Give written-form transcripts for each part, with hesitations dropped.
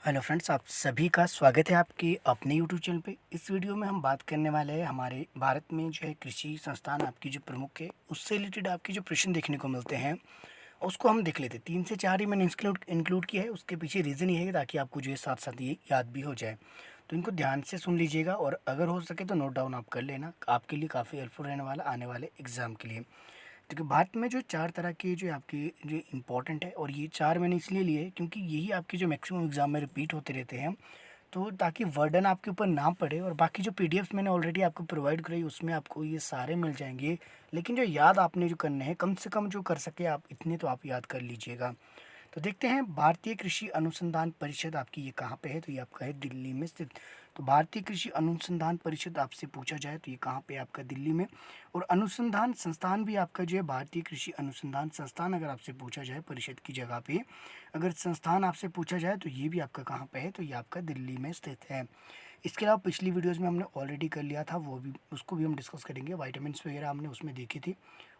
Hello friends, आप सभी का स्वागत है आपके अपने यूट्यूब चैनल पे। इस वीडियो में हम बात करने वाले हैं हमारे भारत में जो है कृषि संस्थान आपकी जो प्रमुख है उससे रिलेटेड आपके जो प्रश्न देखने को मिलते हैं उसको हम देख लेते हैं। 3 से 4 ही मैंने इंक्लूड किया है। उसके पीछे रीज़न ये है ताकि आपको जो है साथ साथ ये याद भी हो जाए। तो इनको ध्यान से सुन लीजिएगा और अगर हो सके तो नोट डाउन आप कर लेना, आपके लिए काफ़ी हेल्पफुल रहने वाला आने वाले एग्ज़ाम के लिए। देखिए, भारत में जो 4 तरह के जो आपके जो इम्पोर्टेंट है, और ये 4 मैंने इसलिए लिए हैं क्योंकि यही आपके जो मैक्सिमम एग्ज़ाम में रिपीट होते रहते हैं। तो ताकि बर्डन आपके ऊपर ना पड़े, और बाकी जो पीडीएफ्स मैंने ऑलरेडी आपको प्रोवाइड कराई उसमें आपको ये सारे मिल जाएँगे। लेकिन जो याद आपने जो करने हैं, कम से कम जो कर सके आप इतने तो आप याद कर लीजिएगा। तो देखते हैं, भारतीय कृषि अनुसंधान परिषद आपकी ये कहाँ पे है? तो ये आपका है दिल्ली में स्थित। तो भारतीय कृषि अनुसंधान परिषद आपसे पूछा जाए तो ये कहाँ पे है? आपका दिल्ली में। और अनुसंधान संस्थान भी आपका जो है भारतीय कृषि अनुसंधान संस्थान, अगर आपसे पूछा जाए परिषद की जगह पे, अगर संस्थान आपसे पूछा जाए तो ये भी आपका कहाँ पे है? तो ये आपका दिल्ली में स्थित है। इसके अलावा पिछली वीडियोज़ में हमने ऑलरेडी कर लिया था, वो भी उसको भी हम डिस्कस करेंगे। विटामिन्स वगैरह हमने उसमें देखी थी,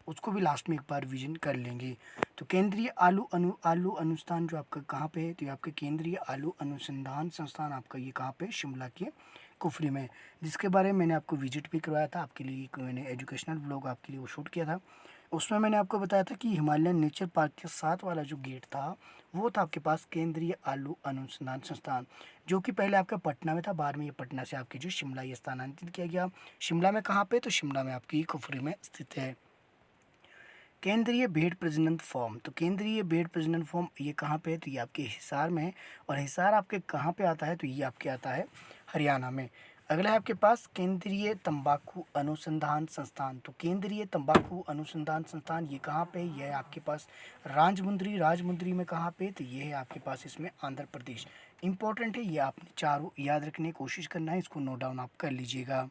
उसको भी लास्ट में एक बार रिवीजन कर लेंगे। तो केंद्रीय आलू अनुसंधान जो आपका कहाँ पे है? तो ये आपके केंद्रीय आलू अनुसंधान संस्थान आपका ये कहाँ पे है? शिमला के कुफरी में, जिसके बारे में मैंने आपको विजिट भी करवाया था। आपके लिए एक मैंने एजुकेशनल व्लॉग आपके लिए वो शूट किया था। उसमें मैंने आपको बताया था कि हिमालयन नेचर पार्क के साथ वाला जो गेट था वो था आपके पास केंद्रीय आलू अनुसंधान संस्थान, जो कि पहले आपका पटना में था, बाद में ये पटना से आपके जो शिमला ये स्थानांतरित किया गया। शिमला में कहाँ पे? तो शिमला में आपकी कुफरी में स्थित है। केंद्रीय भेड़ प्रजनन फॉर्म, तो केंद्रीय भेड़ प्रजनन फॉर्म ये कहाँ पे है? तो ये आपके हिसार में है। और हिसार आपके कहाँ पे आता है? तो ये आपके आता है हरियाणा में। अगला है आपके पास केंद्रीय तंबाकू अनुसंधान संस्थान, तो केंद्रीय तंबाकू अनुसंधान संस्थान ये कहाँ पे है? ये है आपके पास राजमुंद्री। राजमुंद्री में कहाँ पे? तो ये है आपके पास इसमें आंध्र प्रदेश। इंपॉर्टेंट है, ये आपने चारों याद रखने की कोशिश करना है, इसको नोट डाउन आप कर लीजिएगा।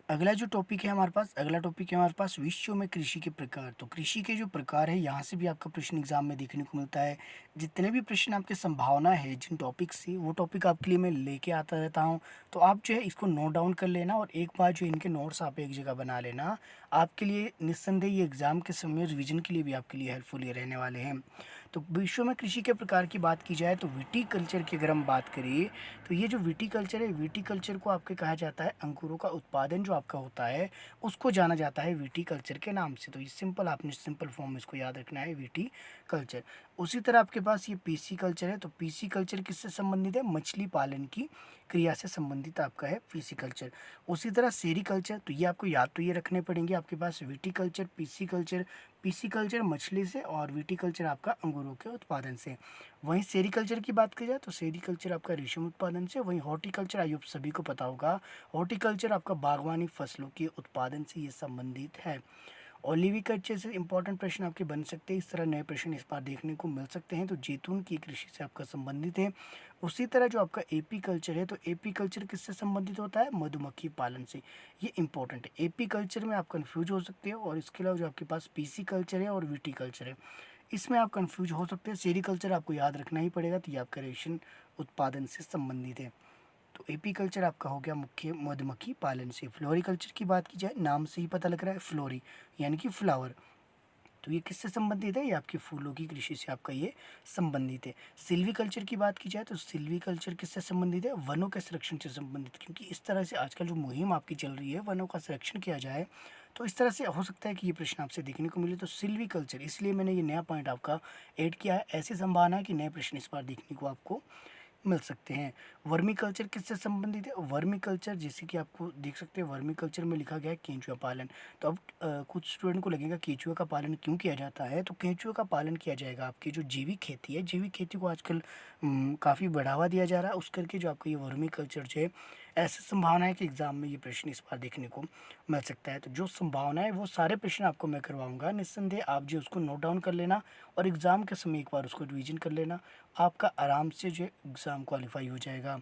अगला जो टॉपिक है हमारे पास, अगला टॉपिक है हमारे पास विश्व में कृषि के प्रकार। तो कृषि के जो प्रकार है यहाँ से भी आपका प्रश्न एग्जाम में देखने को मिलता है। जितने भी प्रश्न आपके संभावना है जिन टॉपिक से, वो टॉपिक आपके लिए मैं लेके आता रहता हूँ। तो आप जो है इसको नोट डाउन कर लेना, और एक बार जो इनके नोट्स आप एक जगह बना लेना। आपके लिए निस्संदेह ये एग्ज़ाम के समय रिविजन के लिए भी आपके लिए हेल्पफुल ये रहने वाले हैं। तो विश्व में कृषि के प्रकार की बात की जाए तो विटीकल्चर की अगर हम बात करें, तो ये जो विटीकल्चर है, विटीकल्चर को आपके कहा जाता है अंगूरों का उत्पादन जो आपका होता है उसको जाना जाता है विटीकल्चर के नाम से। तो ये सिंपल, आपने सिंपल फॉर्म में इसको याद रखना है, विटीकल्चर। उसी तरह आपके पास ये पीसी कल्चर है। तो पीसी कल्चर किससे संबंधित है? मछली पालन की क्रिया से संबंधित आपका है पीसी कल्चर। उसी तरह सेरीकल्चर, तो ये आपको याद तो ये रखने पड़ेंगे आपके पास, viticulture, pisciculture. Pisciculture मछली से, और विटीकल्चर आपका अंगूरों के उत्पादन से। वहीं सेरीकल्चर की बात की जाए तो सेरीकल्चर आपका रेशम उत्पादन से। वहीं हॉर्टिकल्चर, आइए आप सभी को पता होगा, हॉर्टिकल्चर आपका बागवानी फसलों के उत्पादन से ये संबंधित है। ओलिविकल्चर से इंपॉर्टेंट प्रश्न आपके बन सकते हैं, इस तरह नए प्रश्न इस बार देखने को मिल सकते हैं। तो जैतून की कृषि से आपका संबंधित है। उसी तरह जो आपका एपी कल्चर है, तो एपी कल्चर किससे संबंधित होता है? मधुमक्खी पालन से। ये इंपॉर्टेंट है, एपी कल्चर में आप कंफ्यूज हो सकते हो। और इसके अलावा जो आपके पास पीसी कल्चर है और विटी कल्चर है, इसमें आप कंफ्यूज हो सकते हैं। सेरीकल्चर आपको याद रखना ही पड़ेगा, तो ये आपका रेशम उत्पादन से संबंधित है। तो एपीकल्चर आपका हो गया मुख्य मधुमक्खी पालन से। फ्लोरिकल्चर की बात की जाए, नाम से ही पता लग रहा है, फ्लोरी यानी कि फ्लावर। तो ये किससे संबंधित है? ये आपके फूलों की कृषि से आपका ये संबंधित है। सिल्वीकल्चर की बात की जाए तो सिल्वीकल्चर किससे संबंधित है? वनों के संरक्षण से संबंधित, क्योंकि इस तरह से आजकल जो मुहिम आपकी चल रही है वनों का संरक्षण किया जाए, तो इस तरह से हो सकता है कि ये प्रश्न आपसे देखने को मिले। तो सिल्वीकल्चर, इसलिए मैंने ये नया पॉइंट आपका ऐड किया है। ऐसी संभावना है कि नए प्रश्न इस बार देखने को आपको मिल सकते हैं। वर्मी कल्चर किससे संबंधित है? वर्मी कल्चर, जैसे कि आपको देख सकते हैं वर्मी कल्चर में लिखा गया है केंचुआ पालन। तो अब कुछ स्टूडेंट को लगेगा केंचुआ का पालन क्यों किया जाता है? तो केंचुआ का पालन किया जाएगा आपकी जो जैविक खेती है, जैविक खेती को आजकल काफ़ी बढ़ावा दिया जा रहा है, उस करके जो आपका ये वर्मी कल्चर जो है, ऐसी संभावना है कि एग्जाम में ये प्रश्न इस बार देखने को मिल सकता है। तो जो संभावना है वो सारे प्रश्न आपको मैं करवाऊंगा, निस्संदेह आप जो उसको नोट डाउन कर लेना, और एग्ज़ाम के समय एक बार उसको रिवीजन कर लेना। आपका आराम से जो एग्ज़ाम क्वालिफाई हो जाएगा।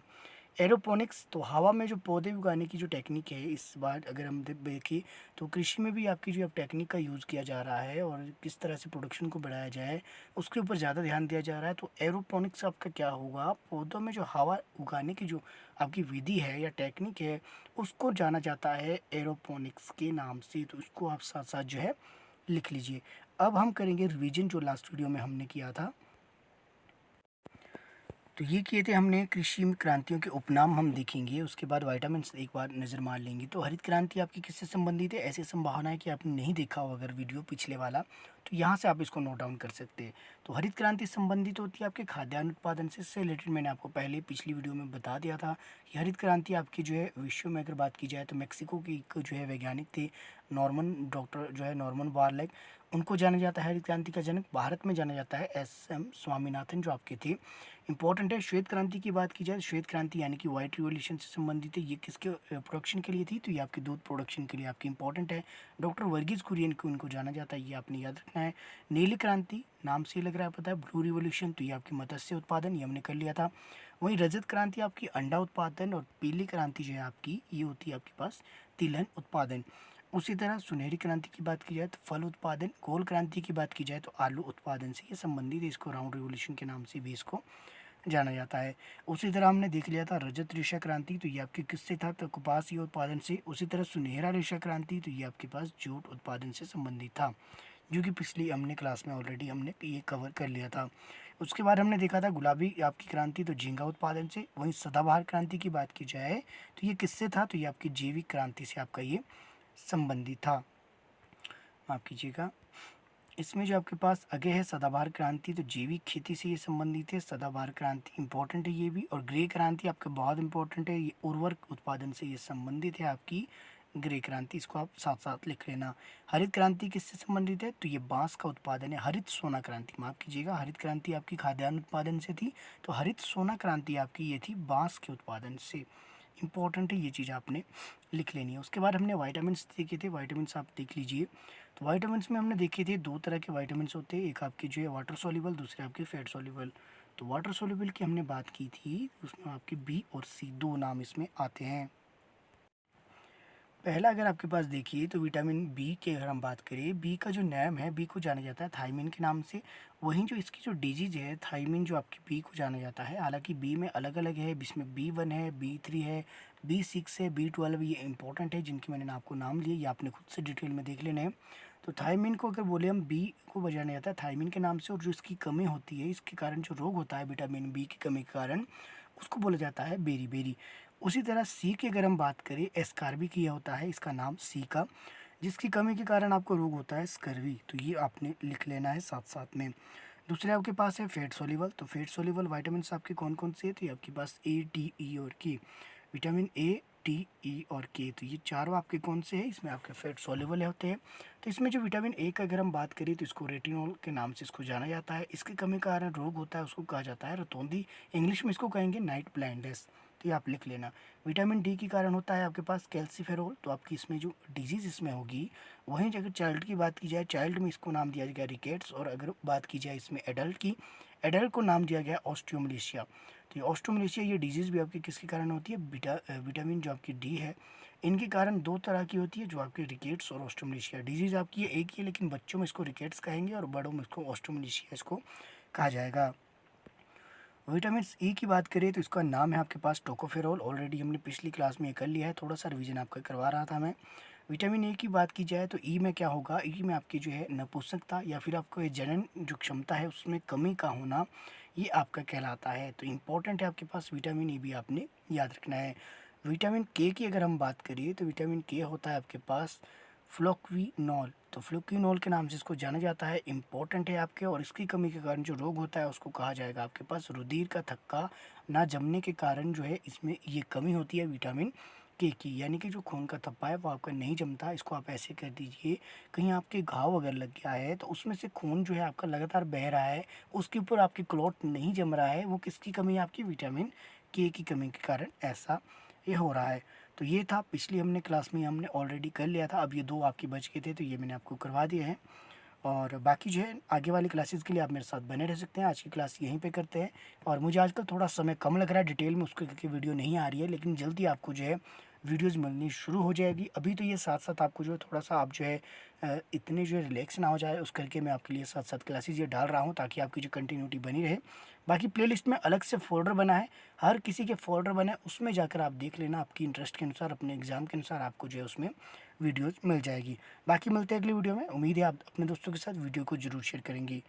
एरोपोनिक्स, तो हवा में जो पौधे उगाने की जो टेक्निक है, इस बार अगर हम देखें तो कृषि में भी आपकी जो अब टेक्निक का यूज़ किया जा रहा है, और किस तरह से प्रोडक्शन को बढ़ाया जाए उसके ऊपर ज़्यादा ध्यान दिया जा रहा है। तो एरोपोनिक्स आपका क्या होगा? पौधों में जो हवा उगाने की जो आपकी विधि है या टेक्निक है, उसको जाना जाता है एरोपोनिक्स के नाम से। तो इसको आप साथ साथ जो है लिख लीजिए। अब हम करेंगे रिवीजन जो लास्ट वीडियो में हमने किया था। तो ये किए थे हमने कृषि में क्रांतियों के उपनाम हम देखेंगे, उसके बाद विटामिन्स एक बार नज़र मार लेंगे। तो हरित क्रांति आपकी किससे संबंधित है? ऐसी संभावना है कि आपने नहीं देखा हो अगर वीडियो पिछले वाला, तो यहाँ से आप इसको नोट डाउन कर सकते हैं। तो हरित क्रांति संबंधित होती है आपके खाद्यान्न उत्पादन से इससे रिलेटेड मैंने आपको पहले पिछली वीडियो में बता दिया था कि हरित क्रांति आपकी जो है विश्व में अगर बात की जाए तो मेक्सिको की एक जो है वैज्ञानिक थे नॉर्मन, डॉक्टर जो है नॉर्मन बोरलैग, उनको जाना जाता है हरित क्रांति का जनक। भारत में जाना जाता है एस.एम. स्वामीनाथन जो आपके थे। इंपॉर्टेंट है। श्वेत क्रांति की बात की जाए, श्वेत क्रांति यानी कि व्हाइट रिवॉल्यूशन से संबंधित है। ये किसके प्रोडक्शन के लिए थी? तो ये आपके दूध प्रोडक्शन के लिए आपकी इंपॉर्टेंट है। डॉक्टर वर्गीज कुरियन को इनको जाना जाता है, ये आपने याद रखना है। नीली क्रांति नाम से ही लग रहा है पता है, ब्लू रिवॉल्यूशन, तो ये आपकी मत्स्य उत्पादन, ये हमने कर लिया था। वहीं रजत क्रांति आपकी अंडा उत्पादन, और पीली क्रांति जो है आपकी ये होती है आपके पास तिलहन उत्पादन। उसी तरह सुनहरी क्रांति की बात की जाए तो फल उत्पादन, गोल क्रांति की बात की जाए तो आलू उत्पादन से ये संबंधित है। इसको राउंड रिवॉल्यूशन के नाम से भी इसको जाना जाता है। उसी तरह हमने देख लिया था रजत रेशा क्रांति, तो ये आपके किससे था? तो कपास ये उत्पादन से। उसी तरह सुनहरा रेशा क्रांति, तो ये आपके पास जूट उत्पादन से संबंधित था, जो कि पिछली हमने क्लास में ऑलरेडी हमने ये कवर कर लिया था। उसके बाद हमने देखा था गुलाबी आपकी क्रांति, तो झींगा उत्पादन से। वहीं सदाबहार क्रांति की बात की जाए तो ये किससे था? तो ये आपकी जैविक क्रांति से आपका ये संबंधित था, माफ कीजिएगा। इसमें जो आपके पास आगे है सदाबहार क्रांति, तो जैविक खेती से ये संबंधित है। सदाबहार क्रांति इंपॉर्टेंट है ये भी। और ग्रे क्रांति आपका बहुत इंपॉर्टेंट है, ये उर्वरक उत्पादन से ये संबंधित है आपकी ग्रे क्रांति, इसको आप साथ साथ लिख लेना। हरित क्रांति किससे संबंधित है? तो ये बांस का उत्पादन है। हरित सोना क्रांति, माफ कीजिएगा, हरित क्रांति आपकी खाद्यान्न उत्पादन से थी, तो हरित सोना क्रांति आपकी ये थी बांस के उत्पादन से। इंपॉर्टेंट है, ये चीज़ आपने लिख लेनी है। उसके बाद हमने वाइटामिन्स देखे थे, वाइटामिन्स आप देख लीजिए। तो वाइटामिन्स में हमने देखे थे दो तरह के वाइटामिन्स होते हैं, एक आपके जो है वाटर सॉल्युबल, दूसरे आपके फैट सॉल्युबल। तो वाटर सॉल्युबल की हमने बात की थी, उसमें आपके बी और सी दो नाम इसमें आते हैं। पहला अगर आपके पास देखिए तो विटामिन बी की अगर हम बात करें, बी का जो नाम है, बी को जाना जाता है थायमिन के नाम से। वहीं जो इसकी जो डिजीज है थायमिन, जो आपकी बी को जाना जाता है, हालांकि बी में अलग अलग है, इसमें बी1 है, बी3 है, बी6 है, बी12, ये इंपॉर्टेंट है जिनके मैंने आपको नाम लिए, ये आपने खुद से डिटेल में देख लेने हैं। तो थायमिन को अगर बोले हम, बी को बजाया जाता है थायमिन के नाम से, और जो इसकी कमी होती है, इसके कारण जो रोग होता है विटामिन बी की कमी के कारण, उसको बोला जाता है बेरी बेरी। उसी तरह सी की अगर हम बात करें, एस्कार्बी यह होता है इसका नाम सी का, जिसकी कमी के कारण आपको रोग होता है स्कर्वी, तो ये आपने लिख लेना है साथ साथ में। दूसरे आपके पास है फैट सोल्यूबल, तो फैट सोल्यूबल वाइटामिन आपके कौन कौन से हैं? तो ये आपके पास ए, डी, ई और के, विटामिन ए, टी, ई और के, तो ये चारों आपके कौन से हैं? इसमें आपके फैट सोल्यूबल होते हैं। तो इसमें जो विटामिन ए का अगर हम बात करें तो इसको रेटिनॉल के नाम से इसको जाना जाता है। इसकी कमी के कारण रोग होता है, उसको कहा जाता है रतौंधी, इंग्लिश में इसको कहेंगे नाइट ब्लाइंडनेस, तो ये आप लिख लेना। विटामिन डी के कारण होता है आपके पास कैल्सीफेरोल, तो आपकी इसमें जो डिजीज़ इसमें होगी। वहीं अगर चाइल्ड की बात की जाए, चाइल्ड में इसको नाम दिया गया रिकेट्स, और अगर बात की जाए इसमें एडल्ट की, एडल्ट को नाम दिया गया ऑस्टियोमलेशिया। तो ये ऑस्टियोमलेशिया ये डिजीज़ भी आपकी किसके कारण होती है? विटामिन जो आपकी डी है, इनके कारण दो तरह की होती है, जो आपकी रिकेट्स और ऑस्टियोमलेशिया। डिजीज़ आपकी ये एक ही है, लेकिन बच्चों में इसको रिकेट्स कहेंगे और बड़ों में इसको ऑस्टियोमलेशिया इसको कहा जाएगा। विटामिन ई की बात करें तो इसका नाम है आपके पास टोकोफेरोल, ऑलरेडी हमने पिछली क्लास में ये कर लिया है, थोड़ा सा रिवीजन आपका करवा रहा था मैं। विटामिन ए की बात की जाए तो ई में क्या होगा? ई में आपकी जो है नपुंसकता या फिर आपको ये जनन जो क्षमता है उसमें कमी का होना, ये आपका कहलाता है। तो इम्पोर्टेंट है आपके पास विटामिन ई भी आपने याद रखना है। विटामिन के की अगर हम बात करिए तो विटामिन के होता है आपके पास फ्लोक्विनोल, तो फ्लोक्विनोल के नाम से इसको जाना जाता है, इंपॉर्टेंट है आपके। और इसकी कमी के कारण जो रोग होता है उसको कहा जाएगा आपके पास रुधिर का थक्का ना जमने के कारण जो है इसमें ये कमी होती है विटामिन के की, यानी कि जो खून का थप्पा है वो आपका नहीं जमता। इसको आप ऐसे कर दीजिए, कहीं आपके घाव अगर लग गया है तो उसमें से खून जो है आपका लगातार बह रहा है, उसके ऊपर आपकी क्लॉट नहीं जम रहा है, वो किसकी कमी है? आपकी विटामिन के की कमी के कारण ऐसा ये हो रहा है। तो ये था पिछली हमने क्लास में हमने ऑलरेडी कर लिया था, अब ये दो आपके बच गए थे तो ये मैंने आपको करवा दिए हैं। और बाकी जो है आगे वाली क्लासेस के लिए आप मेरे साथ बने रह सकते हैं। आज की क्लास यहीं पे करते हैं। और मुझे आजकल थोड़ा समय कम लग रहा है डिटेल में उसके करके वीडियो नहीं आ रही है, लेकिन जल्दी आपको जो है वीडियोज़ मिलनी शुरू हो जाएगी। अभी तो ये साथ साथ आपको जो है थोड़ा सा आप जो है इतने जो है रिलैक्स ना हो जाए उस करके मैं आपके लिए साथ साथ क्लासेस ये डाल रहा हूँ, ताकि आपकी जो कंटिन्यूटी बनी रहे। बाकी प्लेलिस्ट में अलग से फ़ोल्डर बना है, हर किसी के फ़ोल्डर बने हैं, उसमें जाकर आप देख लेना, आपकी इंटरेस्ट के अनुसार अपने एग्ज़ाम के अनुसार आपको जो है उसमें वीडियोज़ मिल जाएगी। बाकी मिलते हैं अगली वीडियो में। उम्मीद है आप अपने दोस्तों के साथ वीडियो को ज़रूर शेयर करेंगे।